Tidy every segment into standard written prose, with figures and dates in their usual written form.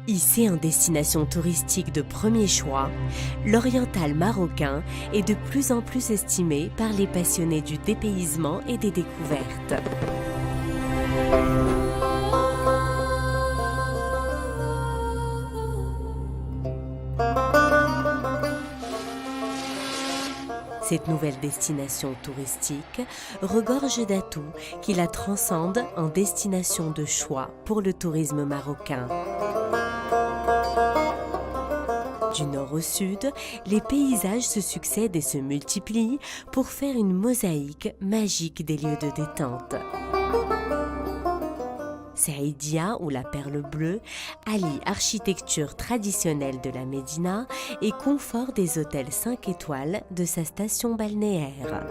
Hissé en destination touristique de premier choix, l'oriental marocain est de plus en plus estimé par les passionnés du dépaysement et des découvertes. Cette nouvelle destination touristique regorge d'atouts qui la transcendent en destination de choix pour le tourisme marocain. Du nord au sud, les paysages se succèdent et se multiplient pour faire une mosaïque magique des lieux de détente. Saïdia, ou la Perle Bleue, allie architecture traditionnelle de la Médina et confort des hôtels 5 étoiles de sa station balnéaire.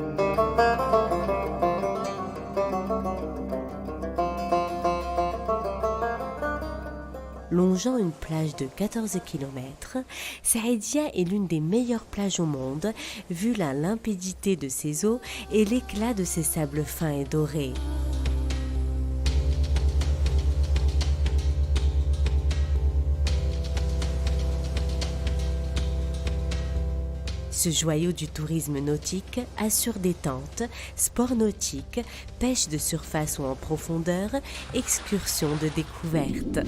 Longeant une plage de 14 km, Saïdia est l'une des meilleures plages au monde, vu la limpidité de ses eaux et l'éclat de ses sables fins et dorés. Ce joyau du tourisme nautique assure détente, sport nautique, pêche de surface ou en profondeur, excursions de découverte.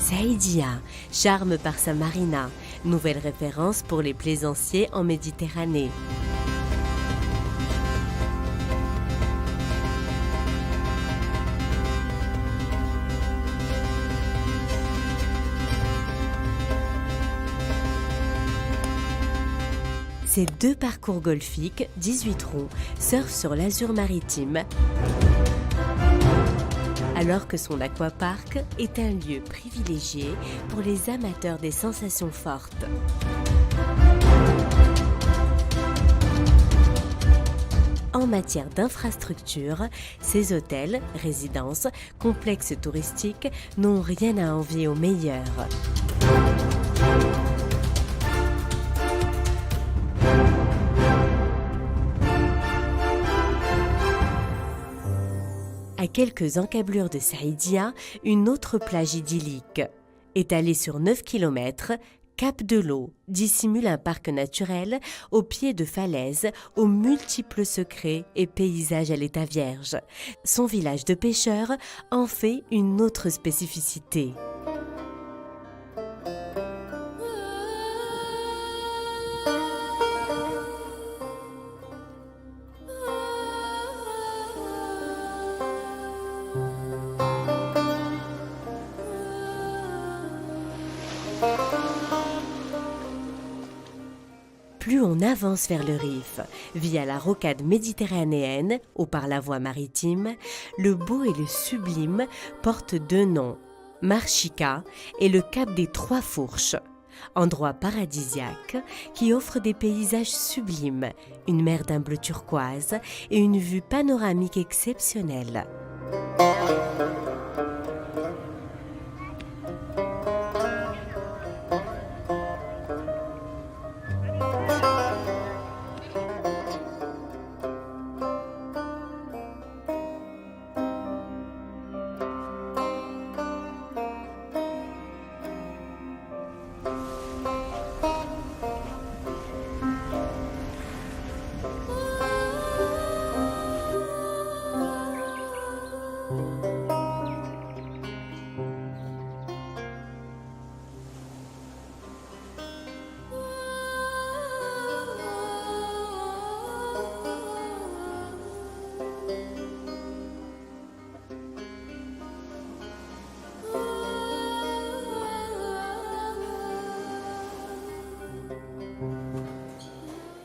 Saïdia, charme par sa marina, nouvelle référence pour les plaisanciers en Méditerranée. Ces deux parcours golfiques, 18 trous, surfent sur l'azur maritime, alors que son aquapark est un lieu privilégié pour les amateurs des sensations fortes. En matière d'infrastructure, ces hôtels, résidences, complexes touristiques n'ont rien à envier aux meilleurs. À quelques encablures de Saïdia, une autre plage idyllique. Étalée sur 9 km, Cap de l'Eau dissimule un parc naturel au pied de falaises aux multiples secrets et paysages à l'état vierge. Son village de pêcheurs en fait une autre spécificité. Plus on avance vers le Rif, via la rocade méditerranéenne ou par la voie maritime, le beau et le sublime portent deux noms, Marchika et le cap des Trois Fourches, endroit paradisiaque qui offre des paysages sublimes, une mer d'un bleu turquoise et une vue panoramique exceptionnelle.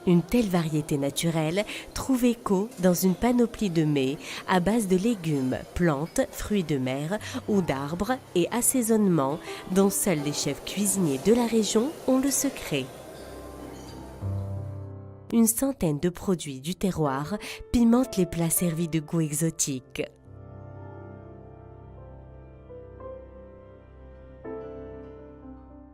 Une telle variété naturelle trouve écho dans une panoplie de mets à base de légumes, plantes, fruits de mer ou d'arbres et assaisonnements dont seuls les chefs cuisiniers de la région ont le secret. Une centaine de produits du terroir pimentent les plats servis de goûts exotiques.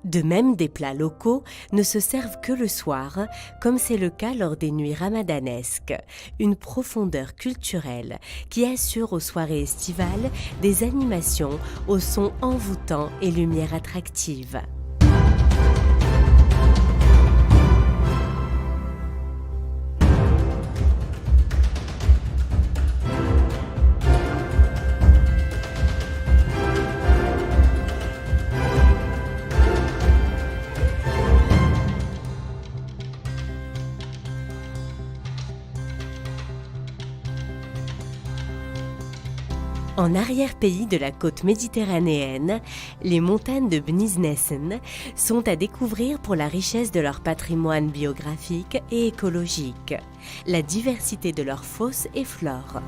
De même, des plats locaux ne se servent que le soir, comme c'est le cas lors des nuits ramadanesques, une profondeur culturelle qui assure aux soirées estivales des animations aux sons envoûtants et lumières attractives. En arrière-pays de la côte méditerranéenne, les montagnes de Bnisnessen sont à découvrir pour la richesse de leur patrimoine biographique et écologique, la diversité de leur faune et flore.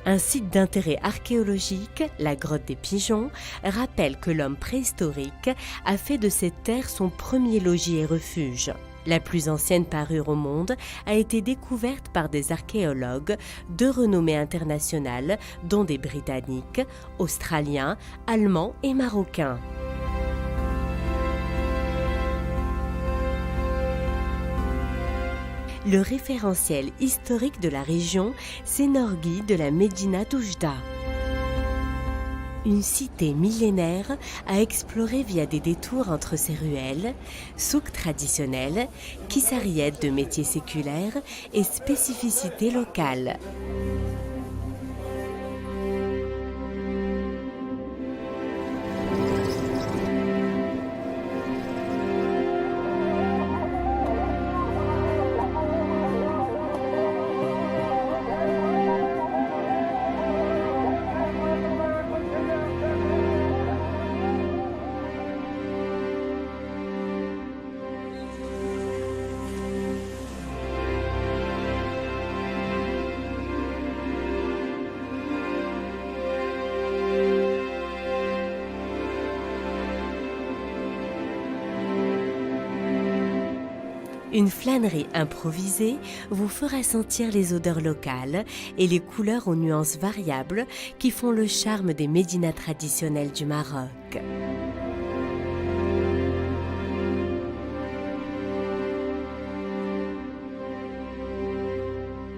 Un site d'intérêt archéologique, la grotte des Pigeons, rappelle que l'homme préhistorique a fait de cette terre son premier logis et refuge. La plus ancienne parure au monde a été découverte par des archéologues de renommée internationale, dont des Britanniques, Australiens, Allemands et Marocains. Le référentiel historique de la région s'énorgueille de la Médina d'Oujda. Une cité millénaire à explorer via des détours entre ses ruelles, souks traditionnels, kissariettes de métiers séculaires et spécificités locales. Une flânerie improvisée vous fera sentir les odeurs locales et les couleurs aux nuances variables qui font le charme des médinas traditionnelles du Maroc.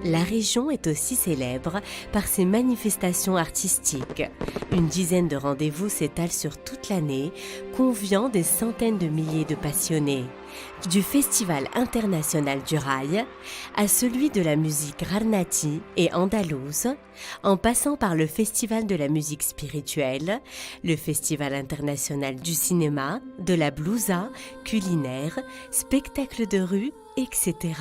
La région est aussi célèbre par ses manifestations artistiques. Une dizaine de rendez-vous s'étalent sur toute l'année, conviant des centaines de milliers de passionnés. Du Festival international du rail à celui de la musique rarnati et andalouse, en passant par le Festival de la musique spirituelle, le Festival international du cinéma, de la blousa, culinaire, spectacles de rue, etc.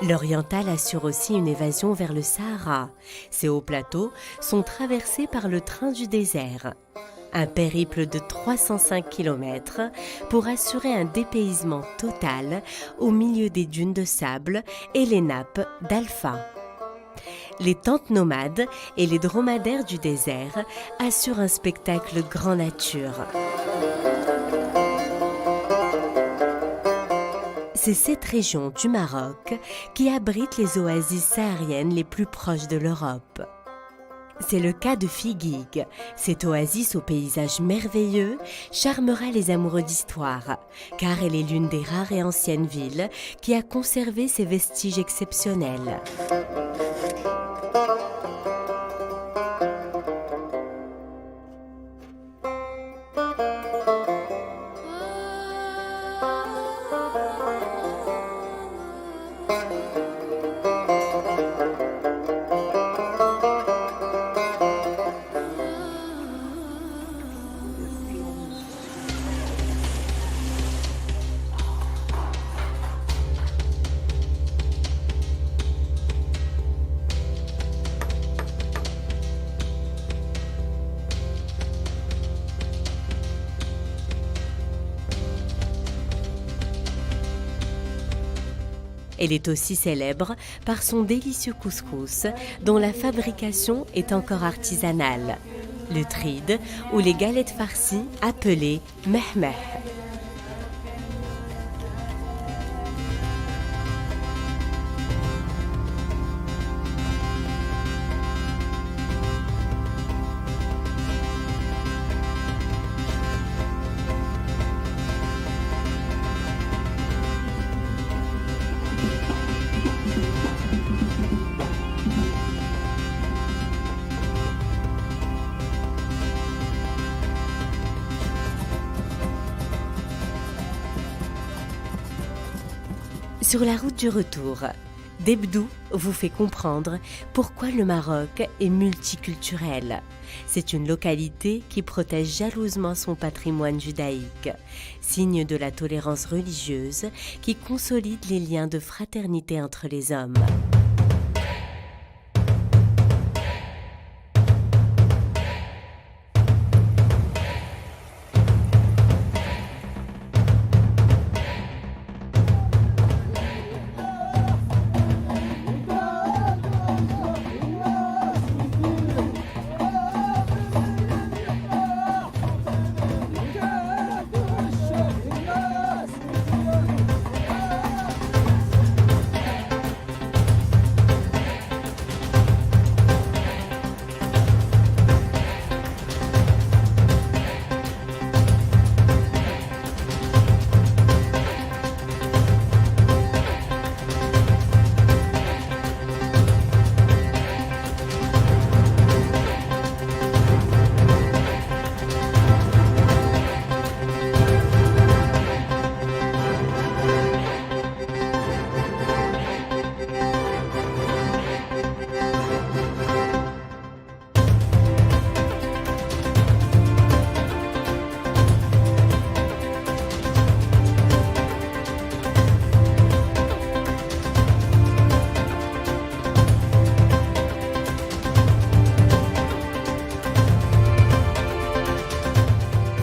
L'Oriental assure aussi une évasion vers le Sahara. Ces hauts plateaux sont traversés par le train du désert. Un périple de 305 km pour assurer un dépaysement total au milieu des dunes de sable et les nappes d'Alpha. Les tentes nomades et les dromadaires du désert assurent un spectacle grand nature. C'est cette région du Maroc qui abrite les oasis sahariennes les plus proches de l'Europe. C'est le cas de Figuig. Cette oasis au paysage merveilleux charmera les amoureux d'histoire, car elle est l'une des rares et anciennes villes qui a conservé ses vestiges exceptionnels. Elle est aussi célèbre par son délicieux couscous, dont la fabrication est encore artisanale. Le tride ou les galettes farcies appelées mehmeh. Sur la route du retour, Debdou vous fait comprendre pourquoi le Maroc est multiculturel. C'est une localité qui protège jalousement son patrimoine judaïque, signe de la tolérance religieuse qui consolide les liens de fraternité entre les hommes.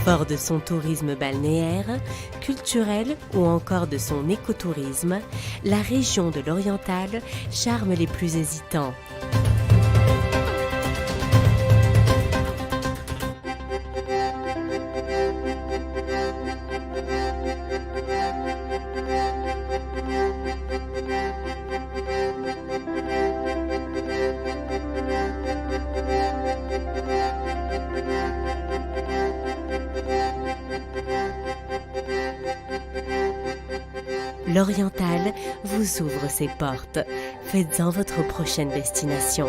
Fort de son tourisme balnéaire, culturel ou encore de son écotourisme, la région de l'Oriental charme les plus hésitants. L'Oriental vous ouvre ses portes. Faites-en votre prochaine destination.